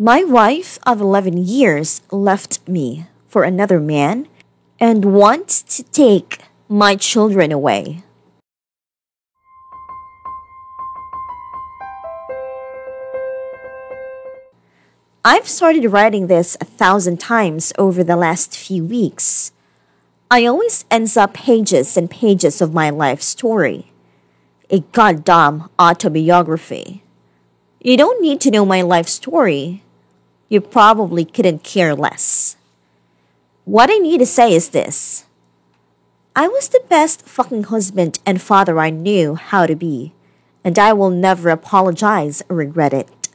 My wife of 11 years left me for another man and wants to take my children away. I've started writing this 1,000 times over the last few weeks. I always ends up pages and pages of my life story. A goddamn autobiography. You don't need to know my life story. You probably couldn't care less. What I need to say is this. I was the best fucking husband and father I knew how to be, and I will never apologize or regret it.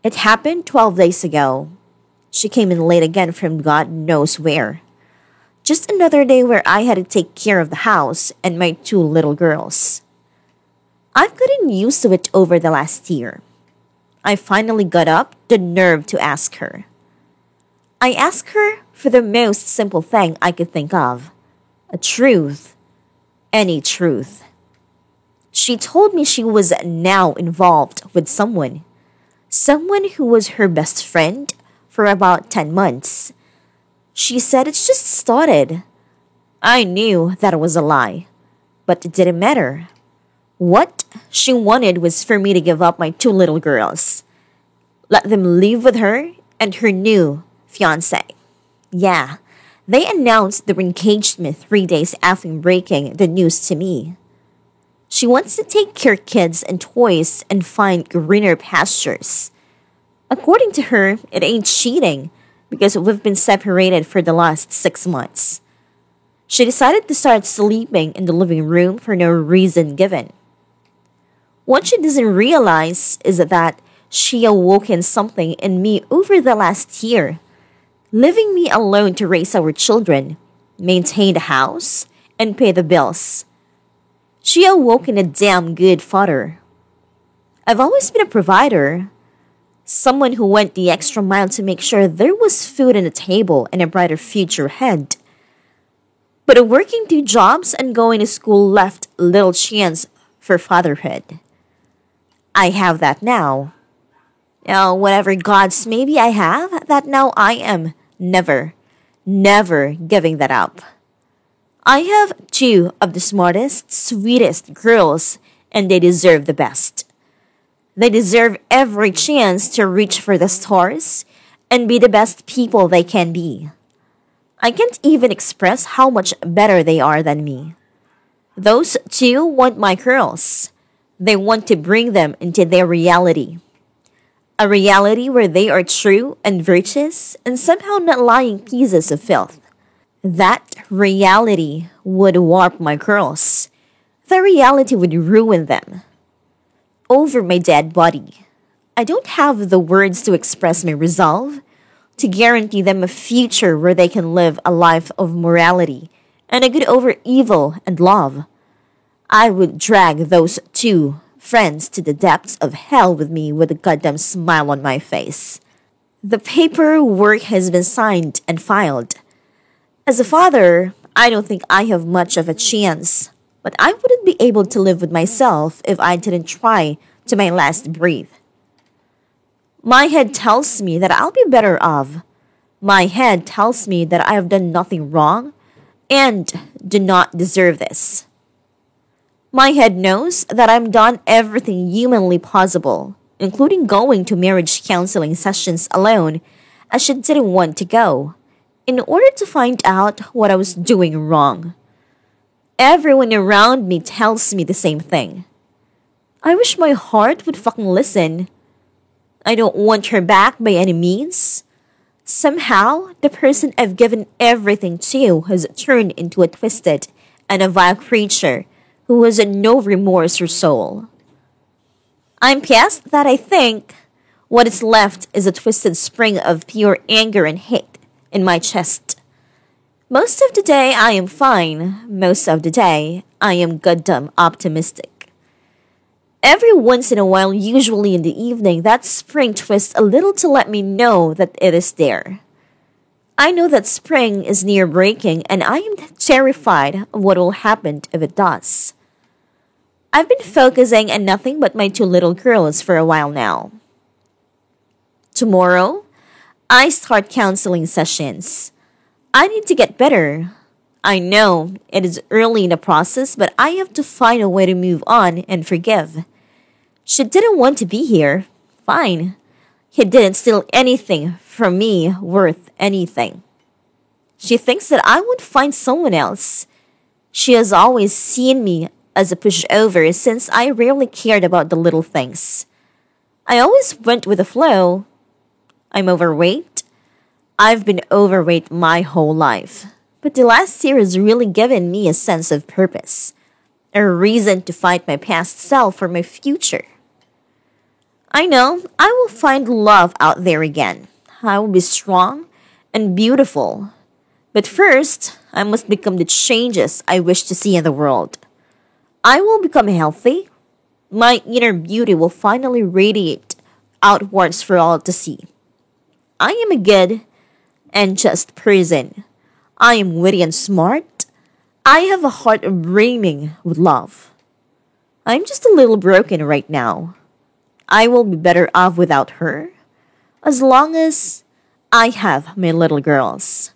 It happened 12 days ago. She came in late again from God knows where. Just another day where I had to take care of the house and my two little girls. I've gotten used to it over the last year. I finally got up the nerve to ask her. I asked her for the most simple thing I could think of. A truth. Any truth. She told me she was now involved with someone. Someone who was her best friend for about 10 months. She said it's just started. I knew that it was a lie, but it didn't matter. What she wanted was for me to give up my two little girls. Let them live with her and her new fiancé. Yeah, they announced their engagement 3 days after breaking the news to me. She wants to take care of kids and toys and find greener pastures. According to her, it ain't cheating because we've been separated for the last 6 months. She decided to start sleeping in the living room for no reason given. What she doesn't realize is that she awoken something in me over the last year, leaving me alone to raise our children, maintain the house, and pay the bills. She awoke in a damn good father. I've always been a provider, someone who went the extra mile to make sure there was food on the table and a brighter future ahead. But working 2 jobs and going to school left little chance for fatherhood. I have that now. Whatever gods maybe I have, that now I am never giving that up. I have 2 of the smartest, sweetest girls, and they deserve the best. They deserve every chance to reach for the stars and be the best people they can be. I can't even express how much better they are than me. Those 2 want my girls. They want to bring them into their reality. A reality where they are true and virtuous and somehow not lying pieces of filth. That reality would warp my girls. The reality would ruin them. Over my dead body. I don't have the words to express my resolve, to guarantee them a future where they can live a life of morality and a good over evil and love. I would drag those 2 friends to the depths of hell with me with a goddamn smile on my face. The paperwork has been signed and filed. As a father, I don't think I have much of a chance, but I wouldn't be able to live with myself if I didn't try to my last breath. My head tells me that I'll be better off. My head tells me that I have done nothing wrong and do not deserve this. My head knows that I've done everything humanly possible, including going to marriage counseling sessions alone, as she didn't want to go, in order to find out what I was doing wrong. Everyone around me tells me the same thing. I wish my heart would fucking listen. I don't want her back by any means. Somehow, the person I've given everything to has turned into a twisted and a vile creature who has no remorse or soul. I'm past that. I think what is left is a twisted spring of pure anger and hate in my chest. Most of the day I am fine. Most of the day I am goddamn optimistic. Every once in a while, usually in the evening, that spring twists a little to let me know that it is there. I know that spring is near breaking, and I am terrified of what will happen if it does. I've been focusing on nothing but my 2 little girls for a while now. Tomorrow, I start counseling sessions. I need to get better. I know it is early in the process, but I have to find a way to move on and forgive. She didn't want to be here. Fine. He didn't steal anything from me worth anything. She thinks that I would find someone else. She has always seen me as a pushover since I rarely cared about the little things. I always went with the flow. I'm overweight. I've been overweight my whole life. But the last year has really given me a sense of purpose, a reason to fight my past self for my future. I know I will find love out there again. I will be strong and beautiful. But first, I must become the changes I wish to see in the world. I will become healthy. My inner beauty will finally radiate outwards for all to see. I am a good and just person. I am witty and smart. I have a heart brimming with love. I'm just a little broken right now. I will be better off without her, as long as I have my little girls.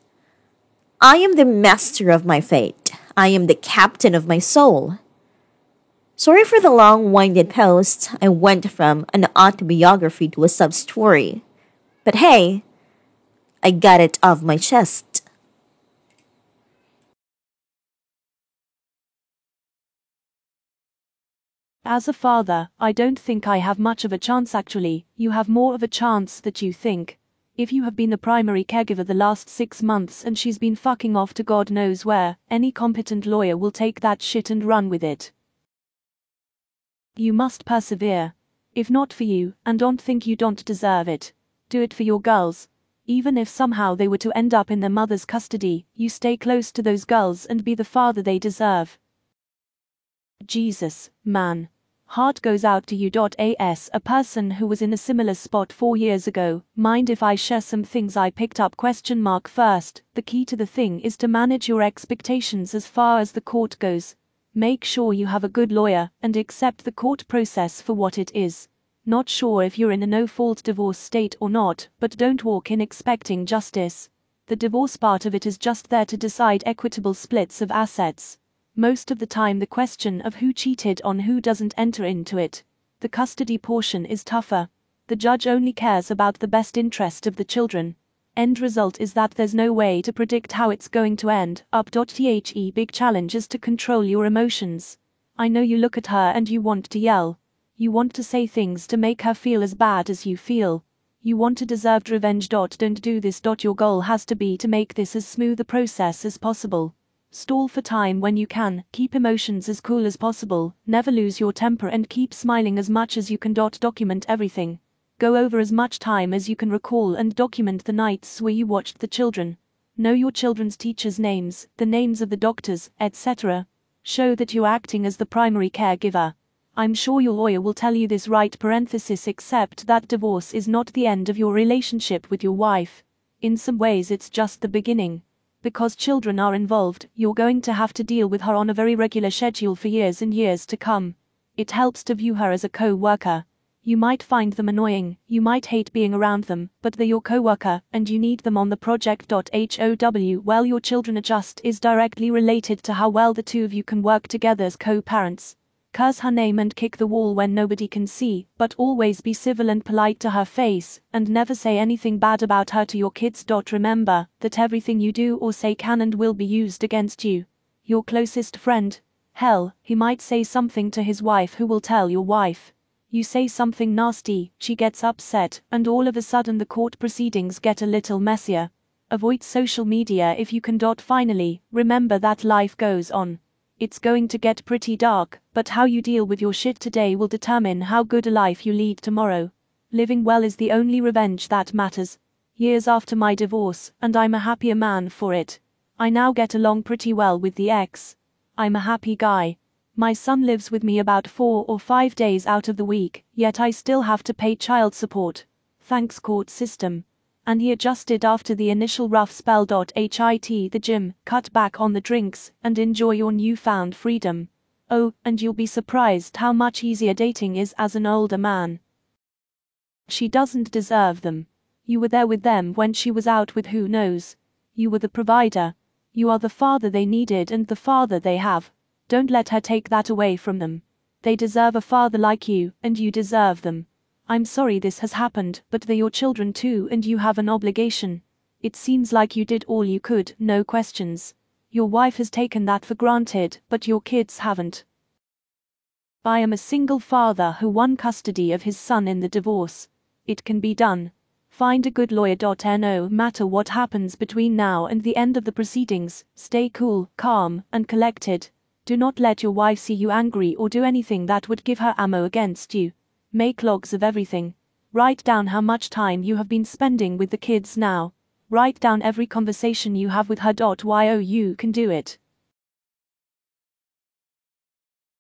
I am the master of my fate. I am the captain of my soul. Sorry for the long-winded post. I went from an autobiography to a sub-story. But hey, I got it off my chest. As a father, I don't think I have much of a chance actually. You have more of a chance that you think. If you have been the primary caregiver the last 6 months and she's been fucking off to God knows where, any competent lawyer will take that shit and run with it. You must persevere. If not for you, and don't think you don't deserve it, do it for your girls. Even if somehow they were to end up in their mother's custody, you stay close to those girls and be the father they deserve. Jesus, man. Heart goes out to you. As a person who was in a similar spot 4 years ago, mind if I share some things I picked up? First, the key to the thing is to manage your expectations as far as the court goes. Make sure you have a good lawyer and accept the court process for what it is. Not sure if you're in a no-fault divorce state or not, but don't walk in expecting justice. The divorce part of it is just there to decide equitable splits of assets. Most of the time the question of who cheated on who doesn't enter into it. The custody portion is tougher. The judge only cares about the best interest of the children. End result is that there's no way to predict how it's going to end up. The big challenge is to control your emotions. I know you look at her and you want to yell. You want to say things to make her feel as bad as you feel. You want a deserved revenge. Don't do this. Your goal has to be to make this as smooth a process as possible. Stall for time when you can, keep emotions as cool as possible, never lose your temper and keep smiling as much as you can. Document everything. Go over as much time as you can recall and document the nights where you watched the children. Know your children's teachers' names, the names of the doctors, etc. Show that you're acting as the primary caregiver. I'm sure your lawyer will tell you this right. Except that divorce is not the end of your relationship with your wife. In some ways it's just the beginning. Because children are involved, you're going to have to deal with her on a very regular schedule for years and years to come. It helps to view her as a co-worker. You might find them annoying, you might hate being around them, but they're your co-worker, and you need them on the project. How well your children adjust is directly related to how well the two of you can work together as co-parents. Curse her name and kick the wall when nobody can see, but always be civil and polite to her face, and never say anything bad about her to your kids. Remember that everything you do or say can and will be used against you. Your closest friend. Hell, he might say something to his wife who will tell your wife. You say something nasty, she gets upset, and all of a sudden the court proceedings get a little messier. Avoid social media if you can. Finally, remember that life goes on. It's going to get pretty dark, but how you deal with your shit today will determine how good a life you lead tomorrow. Living well is the only revenge that matters. Years after my divorce, and I'm a happier man for it. I now get along pretty well with the ex. I'm a happy guy. My son lives with me about 4 or 5 days out of the week, yet I still have to pay child support. Thanks court system. And he adjusted after the initial rough spell. Hit the gym, cut back on the drinks, and enjoy your newfound freedom. Oh, and you'll be surprised how much easier dating is as an older man. She doesn't deserve them. You were there with them when she was out with who knows. You were the provider. You are the father they needed and the father they have. Don't let her take that away from them. They deserve a father like you, and you deserve them. I'm sorry this has happened, but they're your children too, and you have an obligation. It seems like you did all you could, no questions. Your wife has taken that for granted, but your kids haven't. I am a single father who won custody of his son in the divorce. It can be done. Find a good lawyer. No matter what happens between now and the end of the proceedings, stay cool, calm, and collected. Do not let your wife see you angry or do anything that would give her ammo against you. Make logs of everything. Write down how much time you have been spending with the kids now. Write down every conversation you have with her. You can do it.